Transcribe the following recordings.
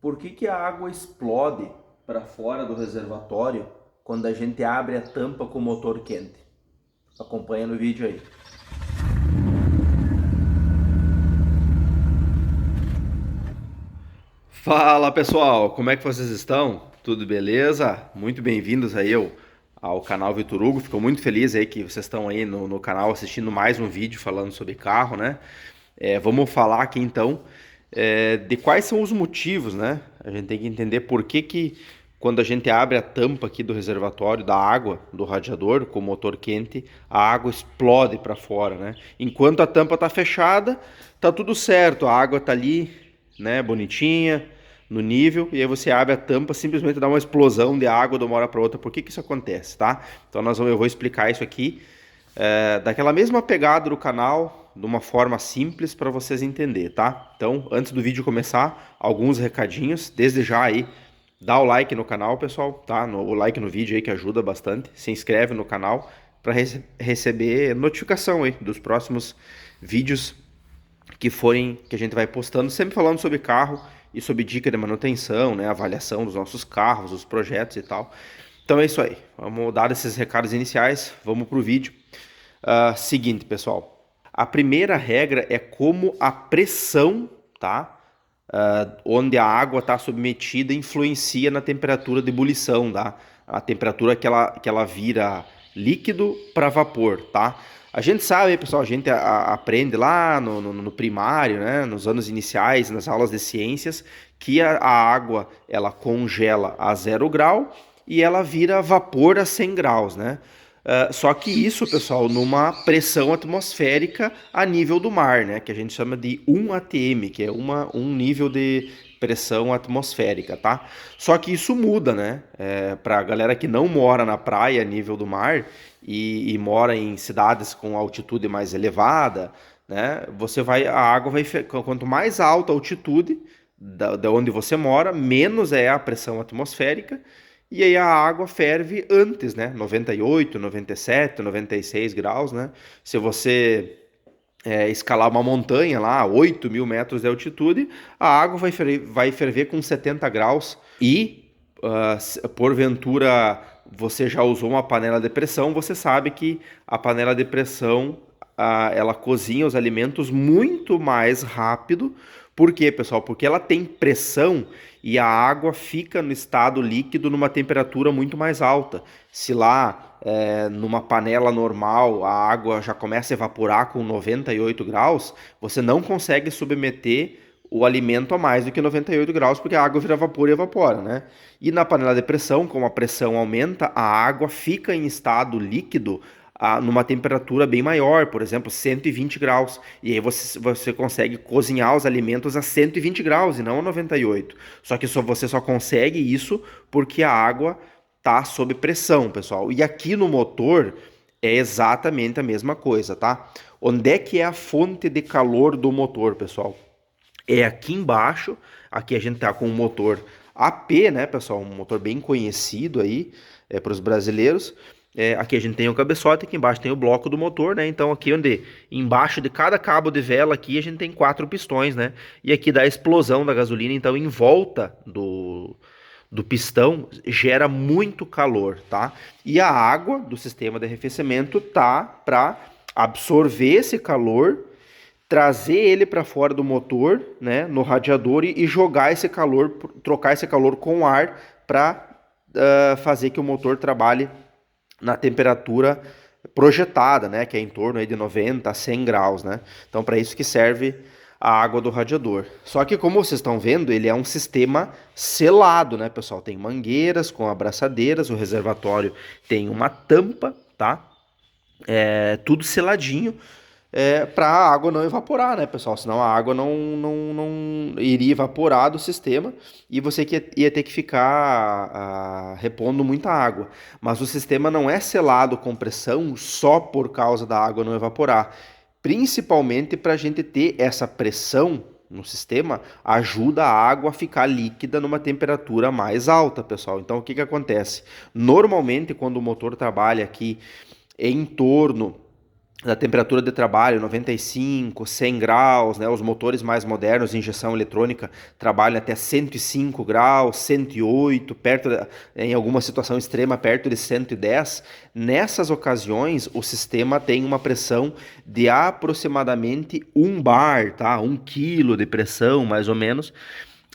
Por que a água explode para fora do reservatório quando a gente abre a tampa com o motor quente? Acompanha no vídeo aí. Fala pessoal, como é que vocês estão? Tudo beleza? Muito bem-vindos aí ao canal Vitor Hugo. Fico muito feliz aí que vocês estão aí no canal assistindo mais um vídeo falando sobre carro, né? Vamos falar aqui então de quais são os motivos, né? A gente tem que entender por que quando a gente abre a tampa aqui do reservatório da água do radiador com o motor quente, a água explode para fora, né? Enquanto a tampa tá fechada, tá tudo certo, a água tá ali, né, bonitinha, no nível, e aí você abre a tampa, simplesmente dá uma explosão de água de uma hora para outra. Por que isso acontece, tá? Então eu vou explicar isso aqui daquela mesma pegada do canal, de uma forma simples para vocês entenderem, tá? Então, antes do vídeo começar, alguns recadinhos, desde já aí, dá o like no canal, pessoal, tá? O like no vídeo aí que ajuda bastante, se inscreve no canal para receber notificação aí dos próximos vídeos que a gente vai postando, sempre falando sobre carro e sobre dica de manutenção, né, avaliação dos nossos carros, os projetos e tal. Então é isso aí, vamos dar esses recados iniciais, vamos pro vídeo. Seguinte, pessoal, a primeira regra é como a pressão, tá, onde a água está submetida influencia na temperatura de ebulição, tá? A temperatura que ela vira líquido para vapor, tá? A gente sabe, pessoal, a gente aprende lá no primário, né, nos anos iniciais, nas aulas de ciências, que a água ela congela a 0 grau e ela vira vapor a 100 graus, né? Só que isso, pessoal, numa pressão atmosférica a nível do mar, né, que a gente chama de 1 atm, que é um nível de pressão atmosférica, tá? Só que isso muda, né? Para a galera que não mora na praia a nível do mar e mora em cidades com altitude mais elevada, né? A água vai, quanto mais alta a altitude da onde você mora, menos é a pressão atmosférica. E aí a água ferve antes, né? 98, 97, 96 graus, né? Se você escalar uma montanha lá, 8.000 metros de altitude, a água vai ferver com 70 graus e, porventura, você já usou uma panela de pressão, você sabe que a panela de pressão, ela cozinha os alimentos muito mais rápido. Por quê, pessoal? Porque ela tem pressão e a água fica no estado líquido numa temperatura muito mais alta. Se lá numa panela normal a água já começa a evaporar com 98 graus, você não consegue submeter o alimento a mais do que 98 graus, porque a água vira vapor e evapora, né? E na panela de pressão, como a pressão aumenta, a água fica em estado líquido numa temperatura bem maior, por exemplo, 120 graus. E aí você consegue cozinhar os alimentos a 120 graus e não a 98. Só que você só consegue isso porque a água está sob pressão, pessoal. E aqui no motor é exatamente a mesma coisa, tá? Onde é que é a fonte de calor do motor, pessoal? É aqui embaixo. Aqui a gente está com um motor AP, né, pessoal? Um motor bem conhecido aí para os brasileiros. Aqui a gente tem o cabeçote, aqui embaixo tem o bloco do motor, né? Então aqui embaixo de cada cabo de vela aqui a gente tem 4 pistões, né? E aqui dá a explosão da gasolina, então em volta do pistão gera muito calor, tá? E a água do sistema de arrefecimento tá para absorver esse calor, trazer ele para fora do motor, né, no radiador e jogar esse calor, trocar esse calor com ar para fazer que o motor trabalhe na temperatura projetada, né, que é em torno aí de 90 a 100 graus, né? Então, para isso que serve a água do radiador. Só que, como vocês estão vendo, ele é um sistema selado, né, pessoal? Tem mangueiras com abraçadeiras, o reservatório tem uma tampa, tá? Tudo seladinho, para a água não evaporar, né, pessoal? Senão a água não iria evaporar do sistema e você ia ter que ficar repondo muita água. Mas o sistema não é selado com pressão só por causa da água não evaporar. Principalmente para a gente ter essa pressão no sistema, ajuda a água a ficar líquida numa temperatura mais alta, pessoal. Então o que acontece? Normalmente, quando o motor trabalha aqui em torno da temperatura de trabalho, 95, 100 graus, né? Os motores mais modernos, injeção eletrônica, trabalham até 105 graus, 108, em alguma situação extrema, perto de 110. Nessas ocasiões, o sistema tem uma pressão de aproximadamente 1 bar, tá? 1 quilo de pressão, mais ou menos.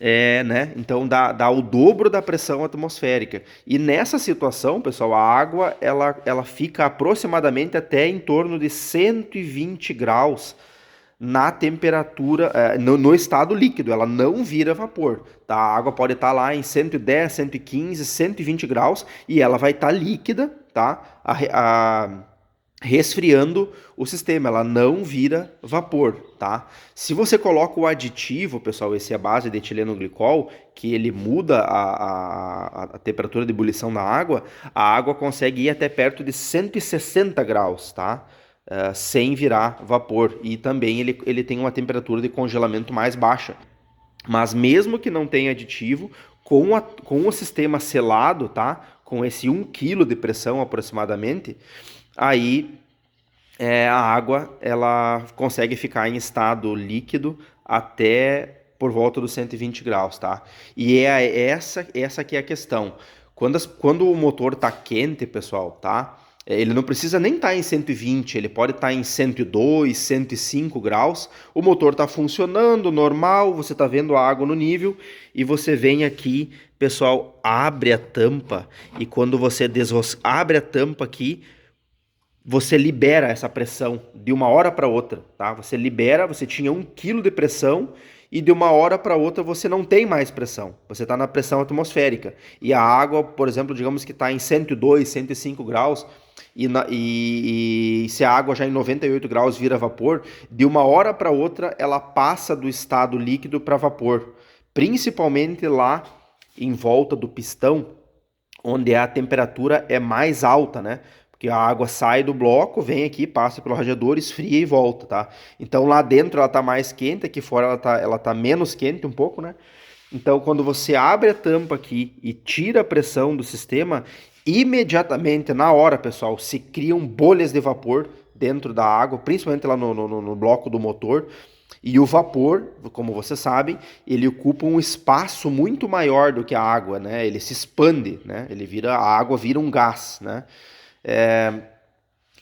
Né? Então dá o dobro da pressão atmosférica. E nessa situação, pessoal, a água ela fica aproximadamente até em torno de 120 graus na temperatura, no estado líquido, ela não vira vapor. Tá? A água pode estar lá em 110, 115, 120 graus e ela vai estar líquida, tá? Resfriando o sistema, ela não vira vapor, tá? Se você coloca o aditivo, pessoal, esse é a base de etileno glicol, que ele muda a temperatura de ebulição da água, a água consegue ir até perto de 160 graus, tá? Sem virar vapor. E também ele tem uma temperatura de congelamento mais baixa. Mas mesmo que não tenha aditivo, com o sistema selado, tá? Com esse 1 kg de pressão aproximadamente, aí a água ela consegue ficar em estado líquido até por volta dos 120 graus, tá? E essa que é a questão. Quando o motor está quente, pessoal, tá? Ele não precisa nem estar em 120, ele pode estar em 102, 105 graus. O motor está funcionando normal, você está vendo a água no nível e você vem aqui, pessoal, abre a tampa e quando você abre a tampa aqui, você libera essa pressão de uma hora para outra, tá? Você libera, você tinha 1 quilo de pressão e de uma hora para outra você não tem mais pressão. Você está na pressão atmosférica. E a água, por exemplo, digamos que está em 102, 105 graus e se a água já em 98 graus vira vapor, de uma hora para outra ela passa do estado líquido para vapor. Principalmente lá em volta do pistão, onde a temperatura é mais alta, né? Porque a água sai do bloco, vem aqui, passa pelo radiador, esfria e volta, tá? Então lá dentro ela tá mais quente, aqui fora ela tá menos quente um pouco, né? Então quando você abre a tampa aqui e tira a pressão do sistema, imediatamente, na hora, pessoal, se criam bolhas de vapor dentro da água, principalmente lá no bloco do motor. E o vapor, como vocês sabem, ele ocupa um espaço muito maior do que a água, né? Ele se expande, né? A água vira um gás, né?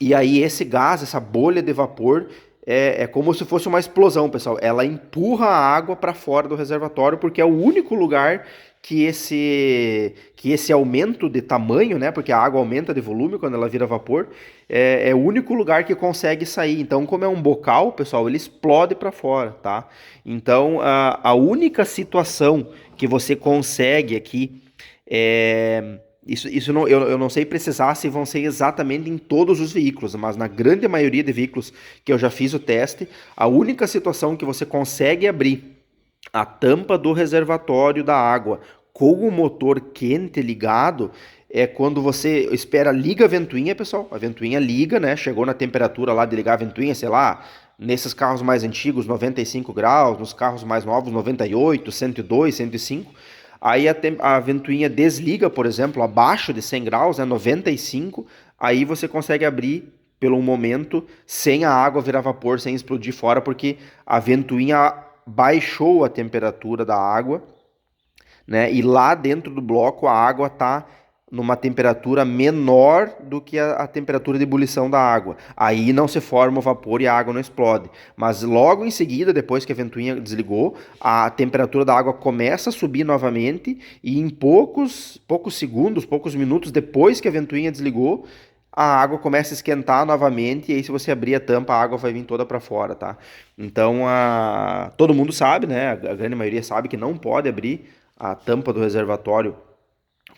E aí esse gás, essa bolha de vapor, é como se fosse uma explosão, pessoal. Ela empurra a água para fora do reservatório porque é o único lugar que esse aumento de tamanho, né? Porque a água aumenta de volume quando ela vira vapor, é o único lugar que consegue sair. Então, como é um bocal, pessoal, ele explode para fora, tá? Então, a única situação que você consegue aqui isso não, eu não sei precisar se vão ser exatamente em todos os veículos, mas na grande maioria de veículos que eu já fiz o teste, a única situação que você consegue abrir a tampa do reservatório da água com o motor quente ligado é quando você liga a ventoinha, pessoal. A ventoinha liga, né? Chegou na temperatura lá de ligar a ventoinha, sei lá, nesses carros mais antigos, 95 graus, nos carros mais novos, 98, 102, 105. Aí a ventoinha desliga, por exemplo, abaixo de 100 graus, né, 95, aí você consegue abrir pelo momento sem a água virar vapor, sem explodir fora, porque a ventoinha baixou a temperatura da água, né? E lá dentro do bloco a água está numa temperatura menor do que a temperatura de ebulição da água. Aí não se forma o vapor e a água não explode. Mas logo em seguida, depois que a ventoinha desligou, a temperatura da água começa a subir novamente e em poucos segundos, poucos minutos depois que a ventoinha desligou, a água começa a esquentar novamente e aí se você abrir a tampa, a água vai vir toda para fora, tá? Então, todo mundo sabe, né? A grande maioria sabe que não pode abrir a tampa do reservatório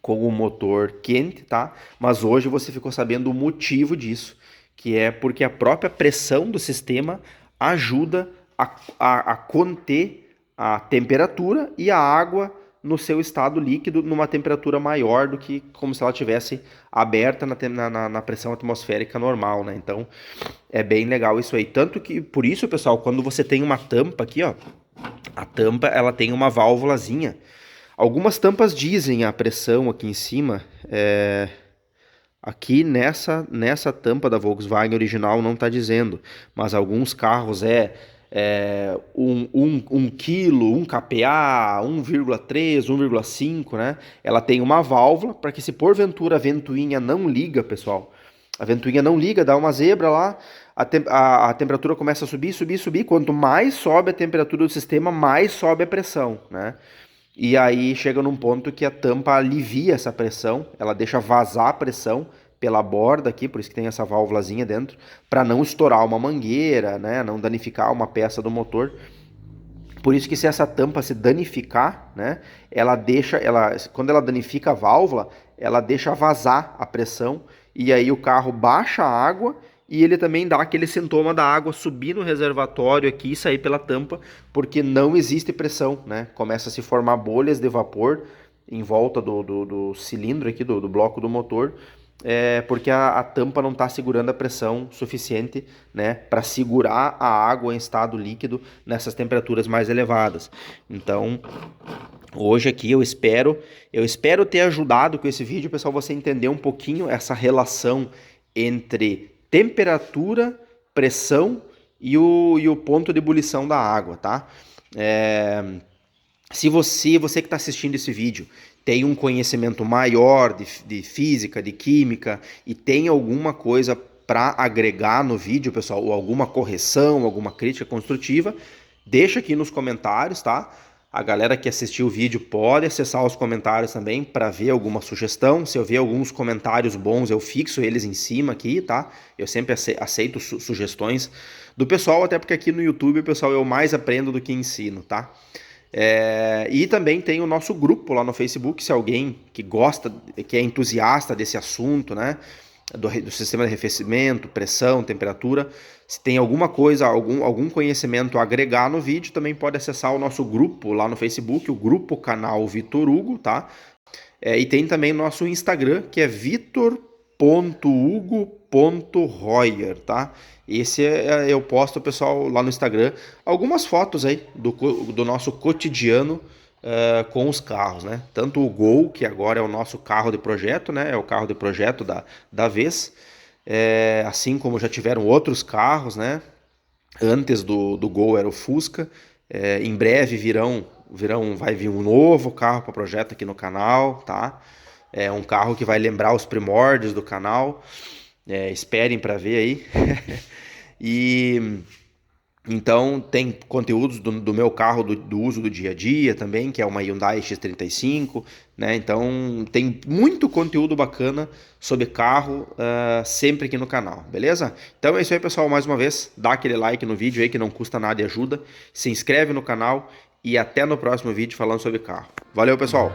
com o motor quente, tá? Mas hoje você ficou sabendo o motivo disso, que é porque a própria pressão do sistema ajuda a conter a temperatura e a água no seu estado líquido numa temperatura maior do que como se ela tivesse aberta na pressão atmosférica normal, né? Então é bem legal isso aí. Tanto que, por isso, pessoal, quando você tem uma tampa aqui, ó, a tampa ela tem uma válvulazinha. Algumas tampas dizem a pressão aqui em cima, Aqui nessa tampa da Volkswagen original não está dizendo, mas alguns carros um quilo, 1 kPa, 1,3, 1,5, né? Ela tem uma válvula para que se porventura a ventoinha não liga, pessoal, a ventoinha não liga, dá uma zebra lá, a temperatura começa a subir, subir, subir. Quanto mais sobe a temperatura do sistema, mais sobe a pressão, né? E aí chega num ponto que a tampa alivia essa pressão, ela deixa vazar a pressão pela borda aqui, por isso que tem essa válvulazinha dentro, para não estourar uma mangueira, né, não danificar uma peça do motor. Por isso que se essa tampa se danificar, né, quando ela danifica a válvula, ela deixa vazar a pressão e aí o carro baixa a água e ele também dá aquele sintoma da água subir no reservatório aqui e sair pela tampa, porque não existe pressão, né? Começa a se formar bolhas de vapor em volta do cilindro aqui, do bloco do motor, porque a tampa não está segurando a pressão suficiente, né, para segurar a água em estado líquido nessas temperaturas mais elevadas. Então, hoje aqui eu espero ter ajudado com esse vídeo, pessoal, você entender um pouquinho essa relação entre temperatura, pressão e o ponto de ebulição da água, tá? Se você que está assistindo esse vídeo tem um conhecimento maior de física, de química e tem alguma coisa para agregar no vídeo, pessoal, ou alguma correção, alguma crítica construtiva, deixa aqui nos comentários, tá? A galera que assistiu o vídeo pode acessar os comentários também para ver alguma sugestão. Se eu ver alguns comentários bons, eu fixo eles em cima aqui, tá? Eu sempre aceito sugestões do pessoal, até porque aqui no YouTube, pessoal, eu mais aprendo do que ensino, tá? E também tem o nosso grupo lá no Facebook, se alguém que gosta, que é entusiasta desse assunto, né? Do sistema de arrefecimento, pressão, temperatura. Se tem alguma coisa, algum conhecimento a agregar no vídeo, também pode acessar o nosso grupo lá no Facebook, o grupo canal Vitor Hugo, tá? E tem também o nosso Instagram, que é vitor.hugo.royer, tá? Eu posto, pessoal, lá no Instagram, algumas fotos aí do nosso cotidiano com os carros, né? Tanto o Gol, que agora é o nosso carro de projeto, né? É o carro de projeto da vez. Assim como já tiveram outros carros, né? Antes do Gol era o Fusca. Em breve vai vir um novo carro para projeto aqui no canal, tá? É um carro que vai lembrar os primórdios do canal. Esperem para ver aí. E então tem conteúdos do meu carro do uso do dia a dia também, que é uma Hyundai X35, né? Então tem muito conteúdo bacana sobre carro sempre aqui no canal, beleza? Então é isso aí, pessoal, mais uma vez, dá aquele like no vídeo aí que não custa nada e ajuda, se inscreve no canal e até no próximo vídeo falando sobre carro. Valeu, pessoal!